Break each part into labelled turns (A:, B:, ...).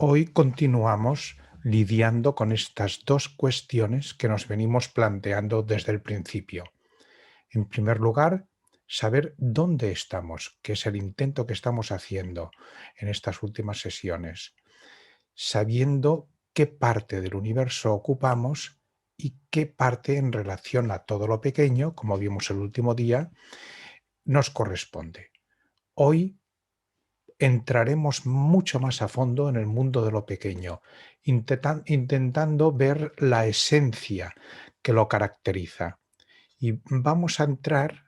A: Hoy continuamos lidiando con estas dos cuestiones que nos venimos planteando desde el principio. En primer lugar, saber dónde estamos, que es el intento que estamos haciendo en estas últimas sesiones, sabiendo qué parte del universo ocupamos y qué parte en relación a todo lo pequeño, como vimos el último día, nos corresponde. Hoy entraremos mucho más a fondo en el mundo de lo pequeño, intentando ver la esencia que lo caracteriza. Y vamos a entrar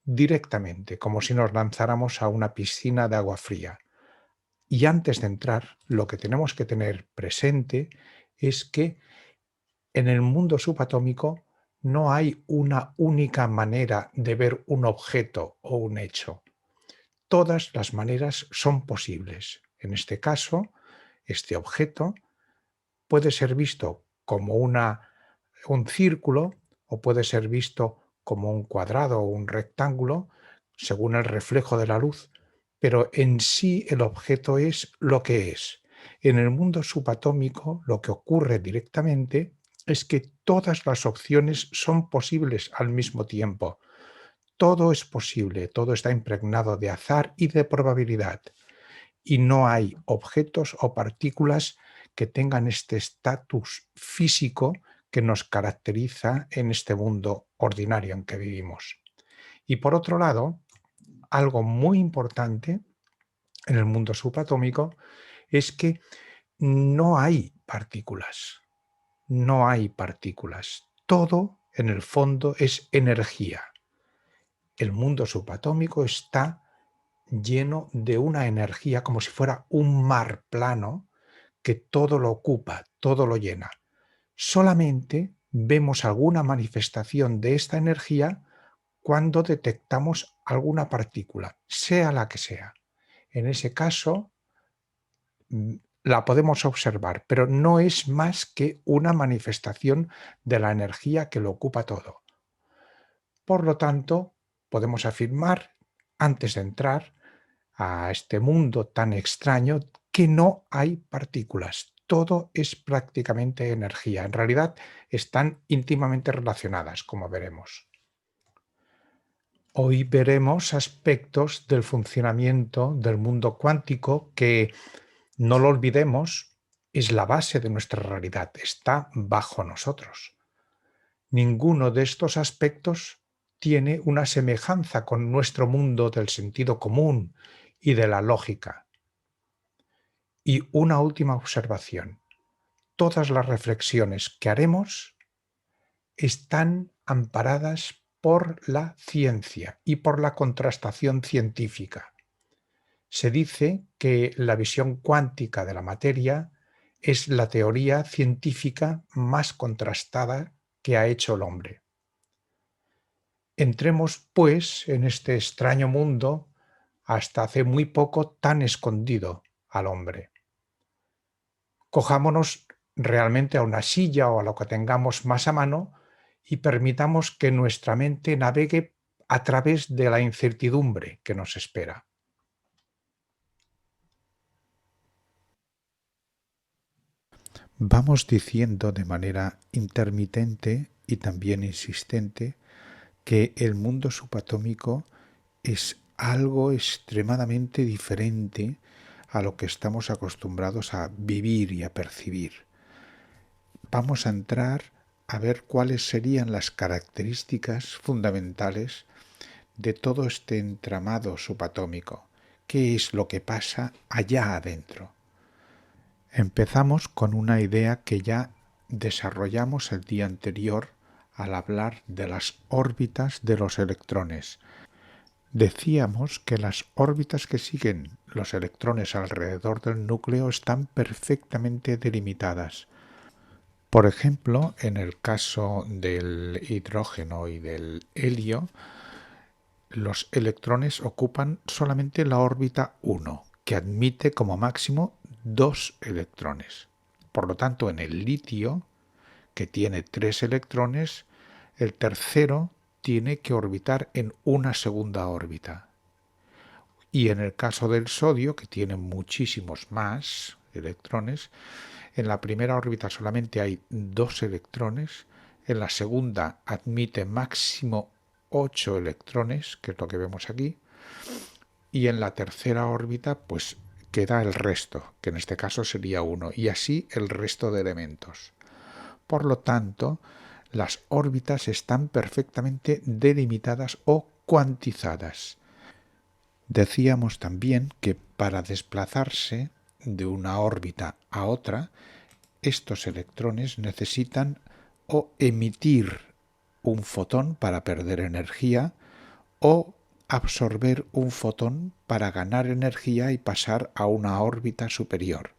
A: directamente, como si nos lanzáramos a una piscina de agua fría. Y antes de entrar, lo que tenemos que tener presente es que en el mundo subatómico no hay una única manera de ver un objeto o un hecho. Todas las maneras son posibles. En este caso, este objeto puede ser visto como un círculo o puede ser visto como un cuadrado o un rectángulo, según el reflejo de la luz, pero en sí el objeto es lo que es. En el mundo subatómico lo que ocurre directamente es que todas las opciones son posibles al mismo tiempo. Todo es posible, todo está impregnado de azar y de probabilidad, y no hay objetos o partículas que tengan este estatus físico que nos caracteriza en este mundo ordinario en que vivimos. Y por otro lado, algo muy importante en el mundo subatómico es que no hay partículas, no hay partículas. Todo en el fondo es energía. El mundo subatómico está lleno de una energía como si fuera un mar plano que todo lo ocupa, todo lo llena. Solamente vemos alguna manifestación de esta energía cuando detectamos alguna partícula, sea la que sea. En ese caso, la podemos observar, pero no es más que una manifestación de la energía que lo ocupa todo. Por lo tanto, podemos afirmar, antes de entrar a este mundo tan extraño, que no hay partículas. Todo es prácticamente energía. En realidad están íntimamente relacionadas, como veremos. Hoy veremos aspectos del funcionamiento del mundo cuántico que, no lo olvidemos, es la base de nuestra realidad, está bajo nosotros. Ninguno de estos aspectos tiene una semejanza con nuestro mundo del sentido común y de la lógica. Y una última observación. Todas las reflexiones que haremos están amparadas por la ciencia y por la contrastación científica. Se dice que la visión cuántica de la materia es la teoría científica más contrastada que ha hecho el hombre. Entremos, pues, en este extraño mundo, hasta hace muy poco tan escondido al hombre. Cojámonos realmente a una silla o a lo que tengamos más a mano y permitamos que nuestra mente navegue a través de la incertidumbre que nos espera. Vamos diciendo de manera intermitente y también insistente que el mundo subatómico es algo extremadamente diferente a lo que estamos acostumbrados a vivir y a percibir. Vamos a entrar a ver cuáles serían las características fundamentales de todo este entramado subatómico. ¿Qué es lo que pasa allá adentro? Empezamos con una idea que ya desarrollamos el día anterior al hablar de las órbitas de los electrones. Decíamos que las órbitas que siguen los electrones alrededor del núcleo están perfectamente delimitadas. Por ejemplo, en el caso del hidrógeno y del helio, los electrones ocupan solamente la órbita 1, que admite como máximo 2 electrones. Por lo tanto, en el litio, que tiene 3 electrones, el tercero tiene que orbitar en una segunda órbita. Y en el caso del sodio, que tiene muchísimos más electrones. En la primera órbita solamente hay 2 electrones. En la segunda admite máximo 8 electrones, que es lo que vemos aquí. Y en la tercera órbita, pues queda el resto, que en este caso sería 1, y así el resto de elementos. Por lo tanto, las órbitas están perfectamente delimitadas o cuantizadas. Decíamos también que para desplazarse de una órbita a otra, estos electrones necesitan o emitir un fotón para perder energía o absorber un fotón para ganar energía y pasar a una órbita superior.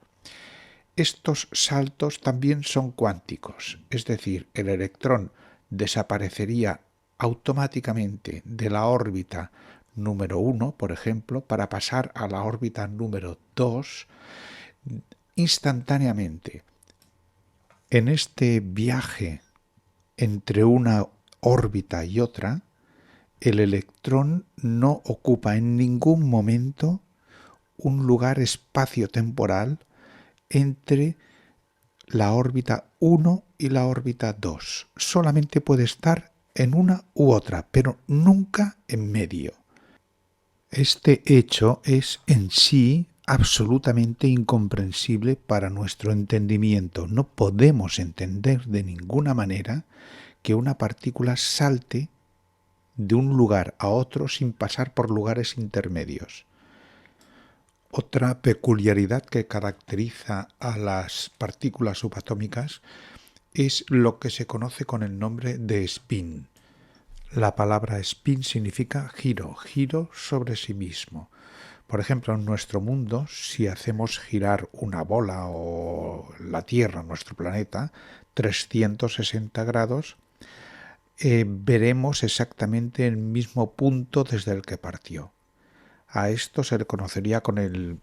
A: Estos saltos también son cuánticos, es decir, el electrón desaparecería automáticamente de la órbita número 1, por ejemplo, para pasar a la órbita número 2 instantáneamente. En este viaje entre una órbita y otra, el electrón no ocupa en ningún momento un lugar espacio-temporal entre la órbita 1 y la órbita 2. Solamente puede estar en una u otra, pero nunca en medio. Este hecho es en sí absolutamente incomprensible para nuestro entendimiento. No podemos entender de ninguna manera que una partícula salte de un lugar a otro sin pasar por lugares intermedios. Otra peculiaridad que caracteriza a las partículas subatómicas es lo que se conoce con el nombre de spin. La palabra spin significa giro, giro sobre sí mismo. Por ejemplo, en nuestro mundo, si hacemos girar una bola o la Tierra, nuestro planeta, 360 grados, veremos exactamente el mismo punto desde el que partió. A esto se le conocería con el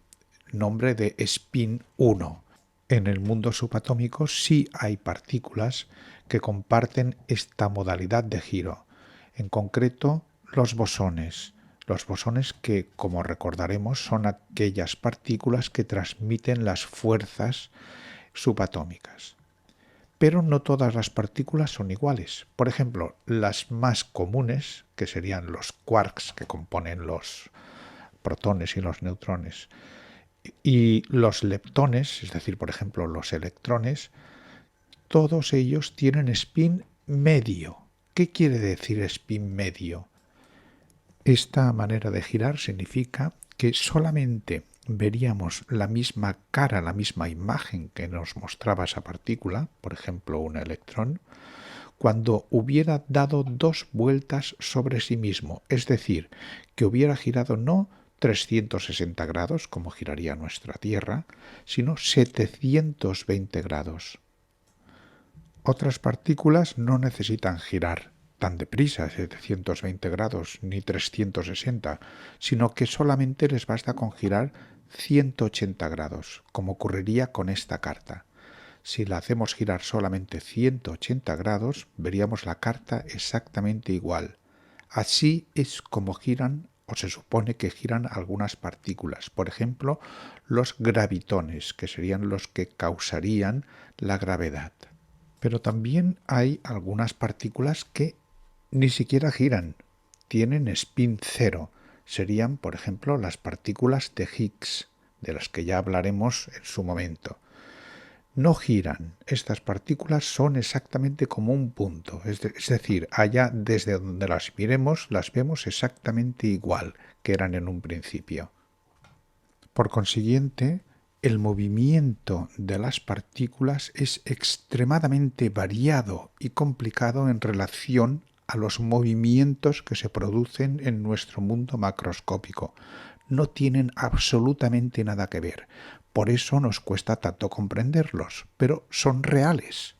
A: nombre de spin 1. En el mundo subatómico sí hay partículas que comparten esta modalidad de giro. En concreto, los bosones. Los bosones que, como recordaremos, son aquellas partículas que transmiten las fuerzas subatómicas. Pero no todas las partículas son iguales. Por ejemplo, las más comunes, que serían los quarks que componen los protones y los neutrones, y los leptones, es decir, por ejemplo, los electrones, todos ellos tienen spin medio. ¿Qué quiere decir spin medio? Esta manera de girar significa que solamente veríamos la misma cara, la misma imagen que nos mostraba esa partícula, por ejemplo, un electrón, cuando hubiera dado 2 vueltas sobre sí mismo, es decir, que hubiera girado no 360 grados, como giraría nuestra Tierra, sino 720 grados. Otras partículas no necesitan girar tan deprisa, 720 grados, ni 360, sino que solamente les basta con girar 180 grados, como ocurriría con esta carta. Si la hacemos girar solamente 180 grados, veríamos la carta exactamente igual. Así es como giran, o se supone que giran algunas partículas. Por ejemplo, los gravitones, que serían los que causarían la gravedad. Pero también hay algunas partículas que ni siquiera giran, tienen spin cero. Serían, por ejemplo, las partículas de Higgs, de las que ya hablaremos en su momento. No giran. Estas partículas son exactamente como un punto. Es decir, allá desde donde las miremos, las vemos exactamente igual que eran en un principio. Por consiguiente, el movimiento de las partículas es extremadamente variado y complicado en relación a los movimientos que se producen en nuestro mundo macroscópico. No tienen absolutamente nada que ver. Por eso nos cuesta tanto comprenderlos, pero son reales.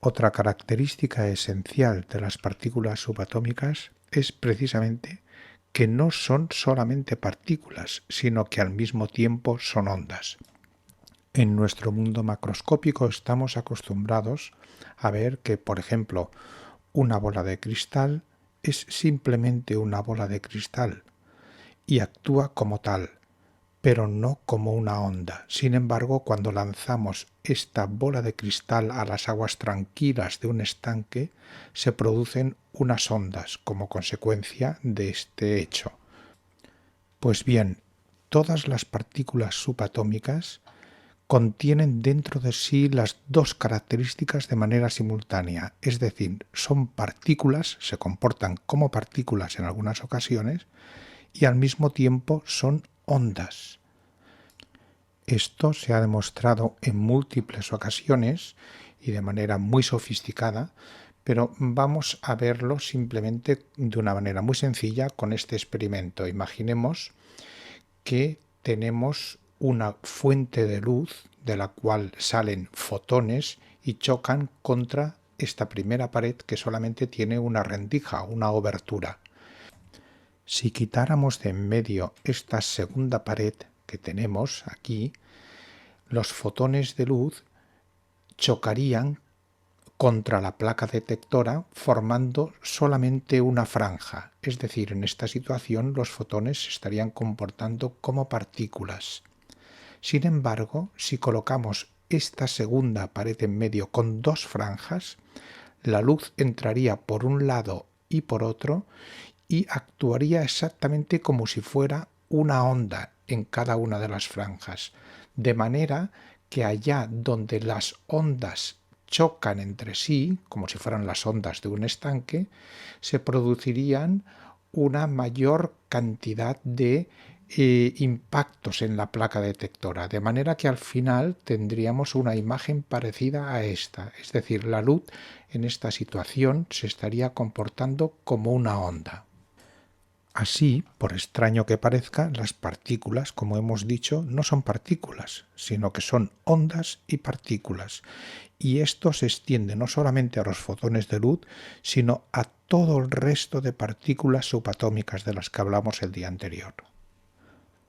A: Otra característica esencial de las partículas subatómicas es precisamente que no son solamente partículas, sino que al mismo tiempo son ondas. En nuestro mundo macroscópico estamos acostumbrados a ver que, por ejemplo, una bola de cristal es simplemente una bola de cristal y actúa como tal, pero no como una onda. Sin embargo, cuando lanzamos esta bola de cristal a las aguas tranquilas de un estanque, se producen unas ondas como consecuencia de este hecho. Pues bien, todas las partículas subatómicas contienen dentro de sí las dos características de manera simultánea, es decir, son partículas, se comportan como partículas en algunas ocasiones y al mismo tiempo son ondas. Esto se ha demostrado en múltiples ocasiones y de manera muy sofisticada, pero vamos a verlo simplemente de una manera muy sencilla con este experimento. Imaginemos que tenemos una fuente de luz de la cual salen fotones y chocan contra esta primera pared que solamente tiene una rendija, una obertura. Si quitáramos de en medio esta segunda pared que tenemos aquí, los fotones de luz chocarían contra la placa detectora formando solamente una franja, es decir, en esta situación los fotones se estarían comportando como partículas. Sin embargo, si colocamos esta segunda pared en medio con dos franjas, la luz entraría por un lado y por otro y actuaría exactamente como si fuera una onda en cada una de las franjas, de manera que allá donde las ondas chocan entre sí, como si fueran las ondas de un estanque, se producirían una mayor cantidad de impactos en la placa detectora, de manera que al final tendríamos una imagen parecida a esta, es decir, la luz en esta situación se estaría comportando como una onda. Así, por extraño que parezca, las partículas, como hemos dicho, no son partículas, sino que son ondas y partículas. Y esto se extiende no solamente a los fotones de luz, sino a todo el resto de partículas subatómicas de las que hablamos el día anterior.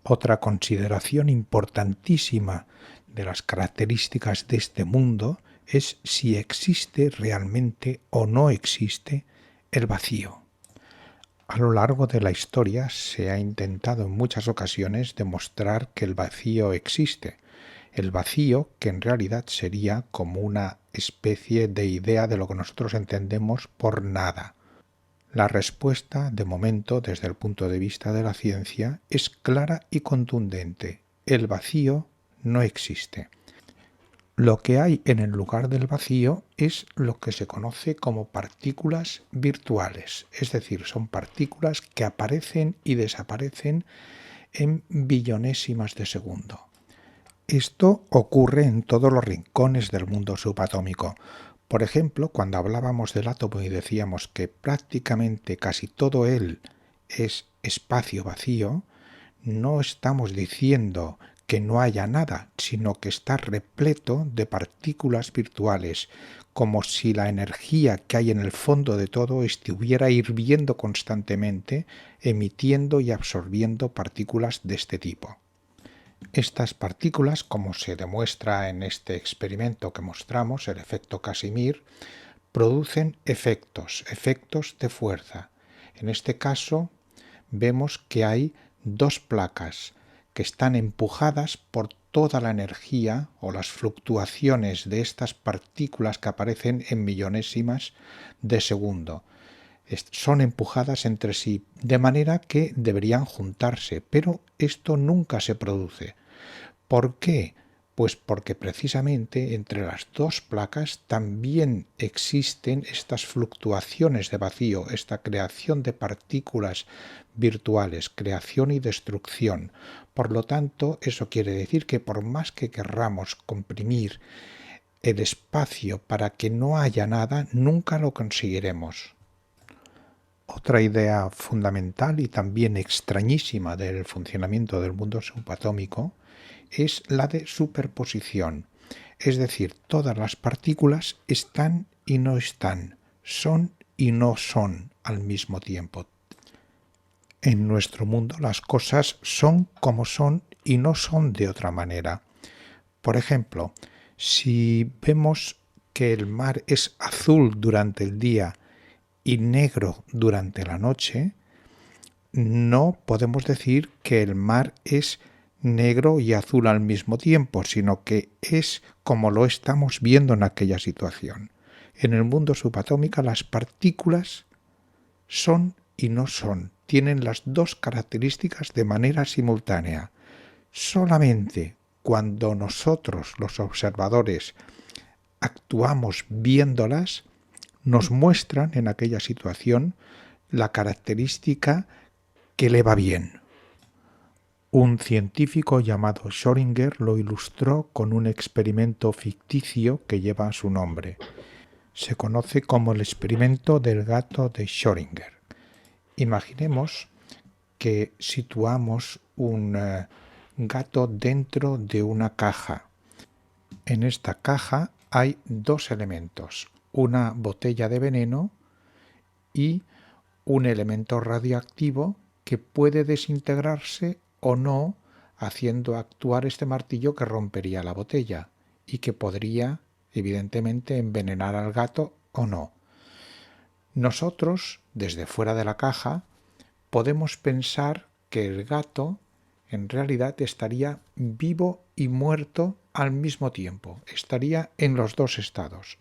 A: Otra consideración importantísima de las características de este mundo es si existe realmente o no existe el vacío. A lo largo de la historia se ha intentado en muchas ocasiones demostrar que el vacío existe. El vacío, que en realidad sería como una especie de idea de lo que nosotros entendemos por nada. La respuesta, de momento, desde el punto de vista de la ciencia, es clara y contundente. El vacío no existe. Lo que hay en el lugar del vacío es lo que se conoce como partículas virtuales, es decir, son partículas que aparecen y desaparecen en billonésimas de segundo. Esto ocurre en todos los rincones del mundo subatómico. Por ejemplo, cuando hablábamos del átomo y decíamos que prácticamente casi todo él es espacio vacío, no estamos diciendo que no haya nada, sino que está repleto de partículas virtuales, como si la energía que hay en el fondo de todo estuviera hirviendo constantemente, emitiendo y absorbiendo partículas de este tipo. Estas partículas, como se demuestra en este experimento que mostramos, el efecto Casimir, producen efectos de fuerza. En este caso, vemos que hay dos placas que están empujadas por toda la energía o las fluctuaciones de estas partículas que aparecen en millonésimas de segundo. Son empujadas entre sí, de manera que deberían juntarse, pero esto nunca se produce. ¿Por qué? Pues porque precisamente entre las dos placas también existen estas fluctuaciones de vacío, esta creación de partículas virtuales, creación y destrucción. Por lo tanto, eso quiere decir que por más que querramos comprimir el espacio para que no haya nada, nunca lo conseguiremos. Otra idea fundamental y también extrañísima del funcionamiento del mundo subatómico es la de superposición, es decir, todas las partículas están y no están, son y no son al mismo tiempo. En nuestro mundo las cosas son como son y no son de otra manera. Por ejemplo, si vemos que el mar es azul durante el día y negro durante la noche, no podemos decir que el mar es negro y azul al mismo tiempo, sino que es como lo estamos viendo en aquella situación. En el mundo subatómico las partículas son y no son, tienen las dos características de manera simultánea. Solamente cuando nosotros, los observadores, actuamos viéndolas, nos muestran en aquella situación la característica que le va bien. Un científico llamado Schrödinger lo ilustró con un experimento ficticio que lleva su nombre. Se conoce como el experimento del gato de Schrödinger. Imaginemos que situamos un gato dentro de una caja. En esta caja hay dos elementos, una botella de veneno y un elemento radioactivo que puede desintegrarse o no, haciendo actuar este martillo que rompería la botella y que podría, evidentemente, envenenar al gato o no. Nosotros, desde fuera de la caja, podemos pensar que el gato en realidad estaría vivo y muerto al mismo tiempo, estaría en los dos estados.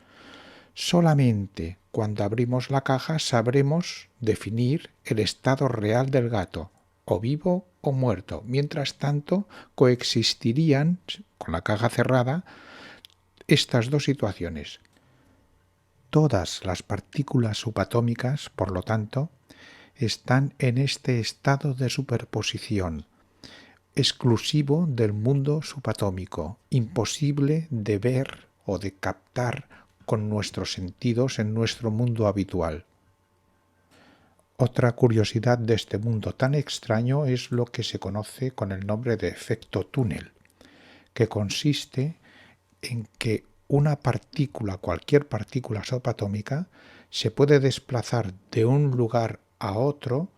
A: Solamente cuando abrimos la caja sabremos definir el estado real del gato, o vivo o muerto. Mientras tanto, coexistirían, con la caja cerrada, estas dos situaciones. Todas las partículas subatómicas, por lo tanto, están en este estado de superposición, exclusivo del mundo subatómico, imposible de ver o de captar con nuestros sentidos en nuestro mundo habitual. Otra curiosidad de este mundo tan extraño es lo que se conoce con el nombre de efecto túnel, que consiste en que una partícula, cualquier partícula subatómica, se puede desplazar de un lugar a otro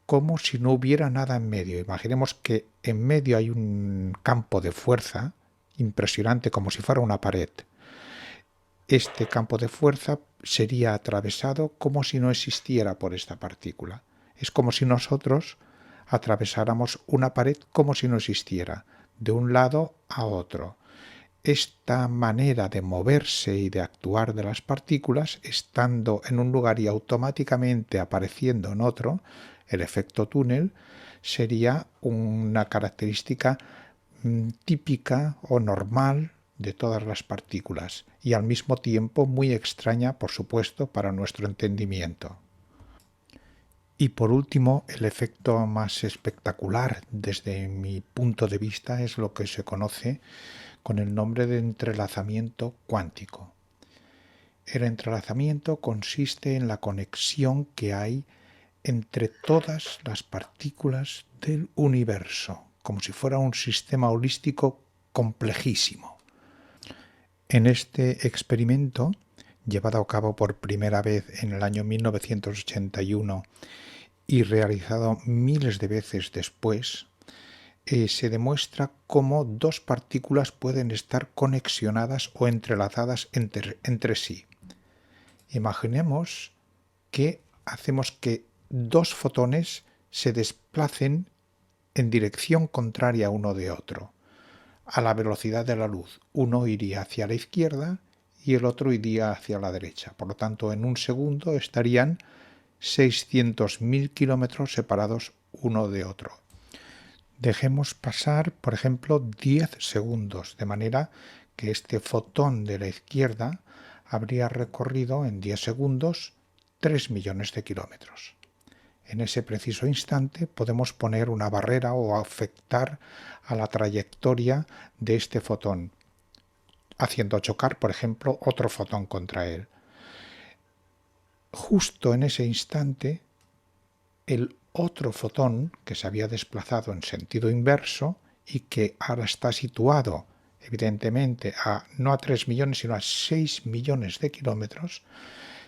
A: como si no hubiera nada en medio. Imaginemos que en medio hay un campo de fuerza impresionante, como si fuera una pared. Este campo de fuerza sería atravesado como si no existiera por esta partícula. Es como si nosotros atravesáramos una pared como si no existiera, de un lado a otro. Esta manera de moverse y de actuar de las partículas, estando en un lugar y automáticamente apareciendo en otro, el efecto túnel, sería una característica típica o normal de todas las partículas y al mismo tiempo muy extraña, por supuesto, para nuestro entendimiento. Y por último, el efecto más espectacular desde mi punto de vista es lo que se conoce con el nombre de entrelazamiento cuántico. El entrelazamiento consiste en la conexión que hay entre todas las partículas del universo, como si fuera un sistema holístico complejísimo. En este experimento, llevado a cabo por primera vez en el año 1981 y realizado miles de veces después, se demuestra cómo dos partículas pueden estar conexionadas o entrelazadas entre sí. Imaginemos que hacemos que dos fotones se desplacen en dirección contraria uno de otro, a la velocidad de la luz. Uno iría hacia la izquierda y el otro iría hacia la derecha. Por lo tanto, en un segundo estarían 600.000 kilómetros separados uno de otro. Dejemos pasar, por ejemplo, 10 segundos, de manera que este fotón de la izquierda habría recorrido en 10 segundos 3 millones de kilómetros. En ese preciso instante podemos poner una barrera o afectar a la trayectoria de este fotón, haciendo chocar, por ejemplo, otro fotón contra él. Justo en ese instante, el otro fotón que se había desplazado en sentido inverso y que ahora está situado, evidentemente, no a 3 millones, sino a 6 millones de kilómetros,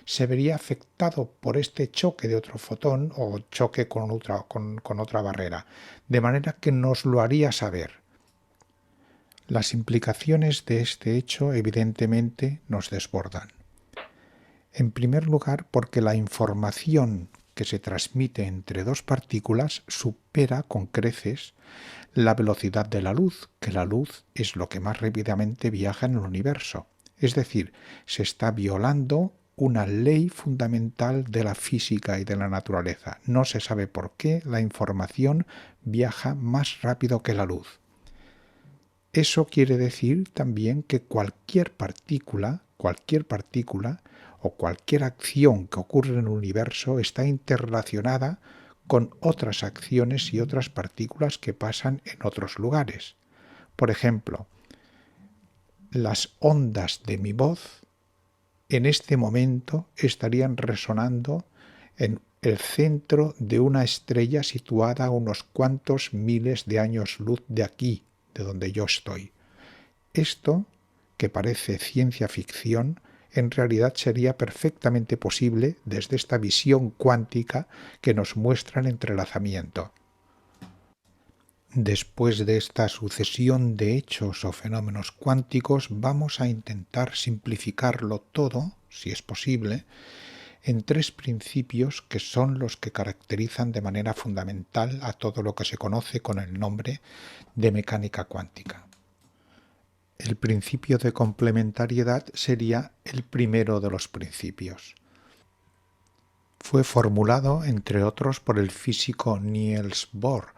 A: se vería afectado por este choque de otro fotón o choque con otra barrera, de manera que nos lo haría saber. Las implicaciones de este hecho evidentemente nos desbordan. En primer lugar, porque la información que se transmite entre dos partículas supera con creces la velocidad de la luz, que la luz es lo que más rápidamente viaja en el universo. Es decir, se está violando una ley fundamental de la física y de la naturaleza. No se sabe por qué la información viaja más rápido que la luz. Eso quiere decir también que cualquier partícula o cualquier acción que ocurre en el universo está interrelacionada con otras acciones y otras partículas que pasan en otros lugares. Por ejemplo, las ondas de mi voz en este momento estarían resonando en el centro de una estrella situada a unos cuantos miles de años luz de aquí, de donde yo estoy. Esto, que parece ciencia ficción, en realidad sería perfectamente posible desde esta visión cuántica que nos muestra el entrelazamiento. Después de esta sucesión de hechos o fenómenos cuánticos, vamos a intentar simplificarlo todo, si es posible, en tres principios que son los que caracterizan de manera fundamental a todo lo que se conoce con el nombre de mecánica cuántica. El principio de complementariedad sería el primero de los principios. Fue formulado, entre otros, por el físico Niels Bohr,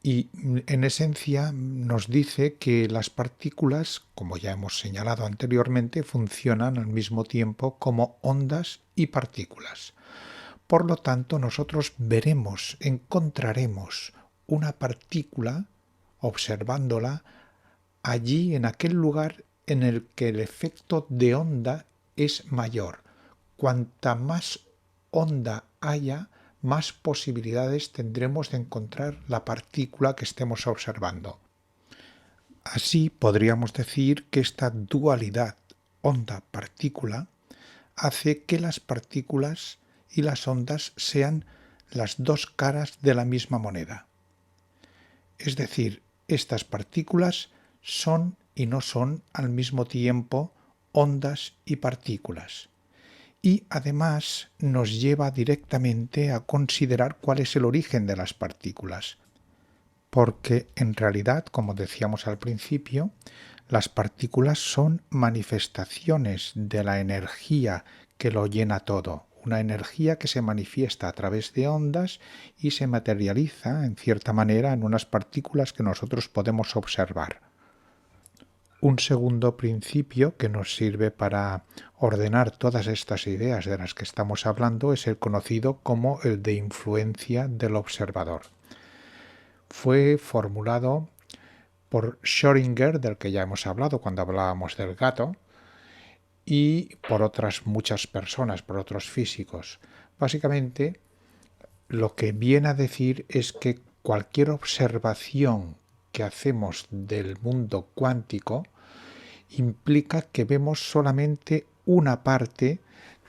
A: y en esencia nos dice que las partículas, como ya hemos señalado anteriormente, funcionan al mismo tiempo como ondas y partículas. Por lo tanto, nosotros encontraremos una partícula observándola allí en aquel lugar en el que el efecto de onda es mayor. Cuanta más onda haya, más posibilidades tendremos de encontrar la partícula que estemos observando. Así podríamos decir que esta dualidad onda-partícula hace que las partículas y las ondas sean las dos caras de la misma moneda. Es decir, estas partículas son y no son al mismo tiempo ondas y partículas. Y además nos lleva directamente a considerar cuál es el origen de las partículas. Porque en realidad, como decíamos al principio, las partículas son manifestaciones de la energía que lo llena todo, una energía que se manifiesta a través de ondas y se materializa, en cierta manera, en unas partículas que nosotros podemos observar. Un segundo principio que nos sirve para ordenar todas estas ideas de las que estamos hablando es el conocido como el de influencia del observador. Fue formulado por Schrödinger, del que ya hemos hablado cuando hablábamos del gato, y por otras muchas personas, por otros físicos. Básicamente, lo que viene a decir es que cualquier observación que hacemos del mundo cuántico implica que vemos solamente una parte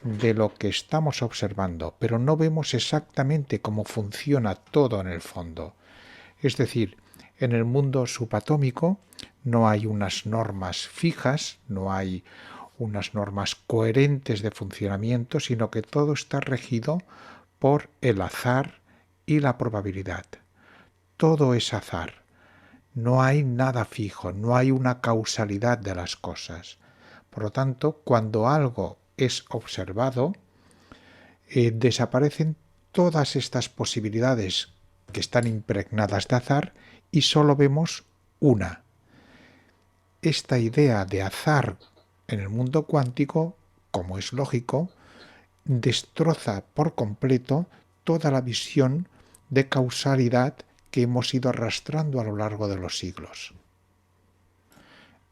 A: de lo que estamos observando, pero no vemos exactamente cómo funciona todo en el fondo. Es decir, en el mundo subatómico no hay unas normas fijas, no hay unas normas coherentes de funcionamiento, sino que todo está regido por el azar y la probabilidad. Todo es azar. No hay nada fijo, no hay una causalidad de las cosas. Por lo tanto, cuando algo es observado, desaparecen todas estas posibilidades que están impregnadas de azar y solo vemos una. Esta idea de azar en el mundo cuántico, como es lógico, destroza por completo toda la visión de causalidad que hemos ido arrastrando a lo largo de los siglos.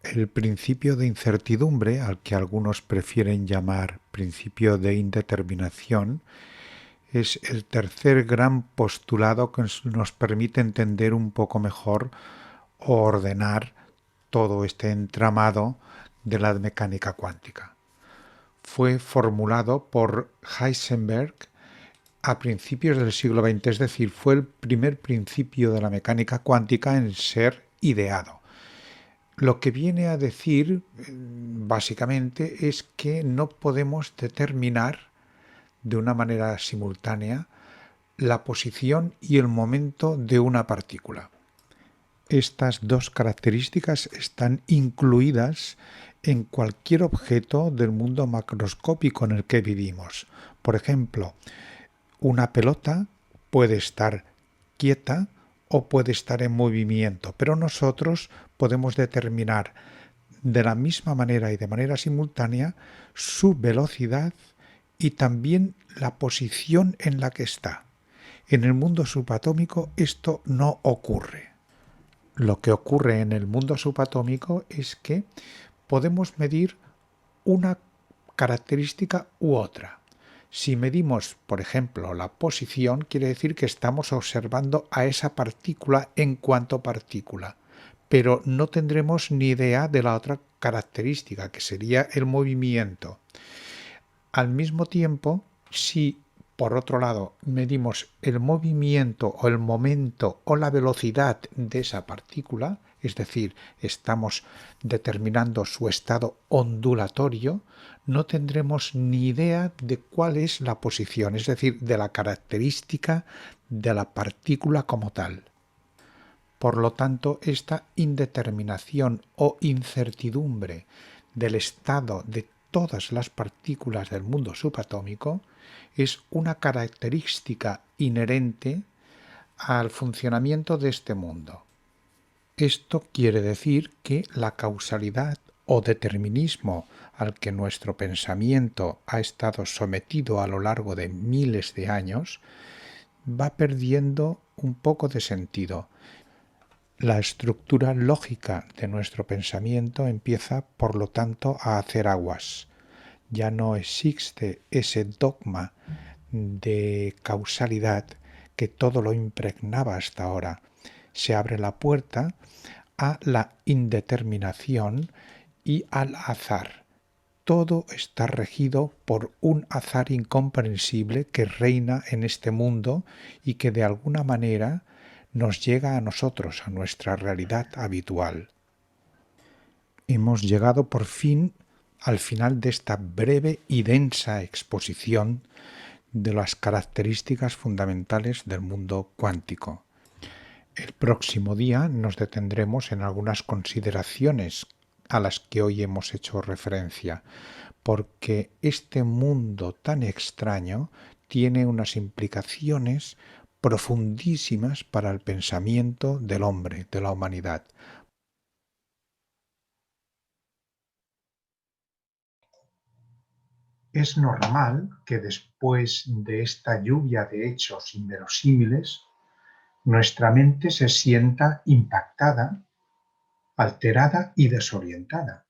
A: El principio de incertidumbre, al que algunos prefieren llamar principio de indeterminación, es el tercer gran postulado que nos permite entender un poco mejor o ordenar todo este entramado de la mecánica cuántica. Fue formulado por Heisenberg a principios del siglo XX, es decir, fue el primer principio de la mecánica cuántica en ser ideado. Lo que viene a decir, básicamente, es que no podemos determinar de una manera simultánea la posición y el momento de una partícula. Estas dos características están incluidas en cualquier objeto del mundo macroscópico en el que vivimos. Por ejemplo, una pelota puede estar quieta o puede estar en movimiento, pero nosotros podemos determinar de la misma manera y de manera simultánea su velocidad y también la posición en la que está. En el mundo subatómico esto no ocurre. Lo que ocurre en el mundo subatómico es que podemos medir una característica u otra. Si medimos, por ejemplo, la posición, quiere decir que estamos observando a esa partícula en cuanto partícula, pero no tendremos ni idea de la otra característica, que sería el movimiento. Al mismo tiempo, si por otro lado medimos el movimiento o el momento o la velocidad de esa partícula, es decir, estamos determinando su estado ondulatorio, no tendremos ni idea de cuál es la posición, es decir, de la característica de la partícula como tal. Por lo tanto, esta indeterminación o incertidumbre del estado de todas las partículas del mundo subatómico es una característica inherente al funcionamiento de este mundo. Esto quiere decir que la causalidad o determinismo al que nuestro pensamiento ha estado sometido a lo largo de miles de años va perdiendo un poco de sentido. La estructura lógica de nuestro pensamiento empieza, por lo tanto, a hacer aguas. Ya no existe ese dogma de causalidad que todo lo impregnaba hasta ahora. Se abre la puerta a la indeterminación y al azar. Todo está regido por un azar incomprensible que reina en este mundo y que de alguna manera nos llega a nosotros, a nuestra realidad habitual. Hemos llegado por fin al final de esta breve y densa exposición de las características fundamentales del mundo cuántico. El próximo día nos detendremos en algunas consideraciones a las que hoy hemos hecho referencia, porque este mundo tan extraño tiene unas implicaciones profundísimas para el pensamiento del hombre, de la humanidad. Es normal que después de esta lluvia de hechos inverosímiles, nuestra mente se sienta impactada, alterada y desorientada.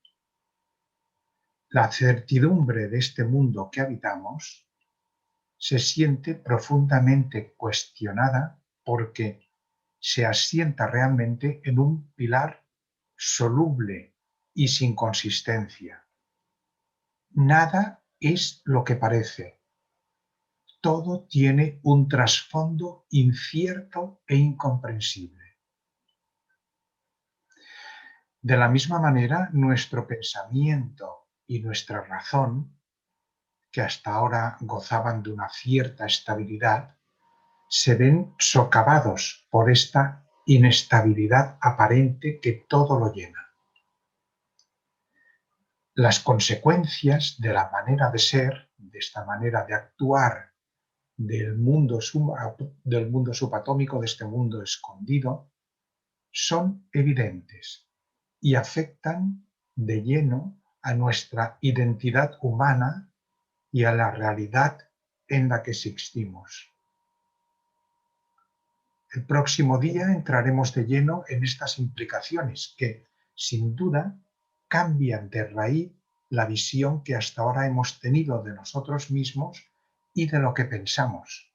A: La certidumbre de este mundo que habitamos se siente profundamente cuestionada porque se asienta realmente en un pilar soluble y sin consistencia. Nada es lo que parece. Todo tiene un trasfondo incierto e incomprensible. De la misma manera, nuestro pensamiento y nuestra razón, que hasta ahora gozaban de una cierta estabilidad, se ven socavados por esta inestabilidad aparente que todo lo llena. Las consecuencias de la manera de ser, de esta manera de actuar del mundo subatómico, de este mundo escondido, son evidentes y afectan de lleno a nuestra identidad humana y a la realidad en la que existimos. El próximo día entraremos de lleno en estas implicaciones que, sin duda, cambian de raíz la visión que hasta ahora hemos tenido de nosotros mismos y de lo que pensamos.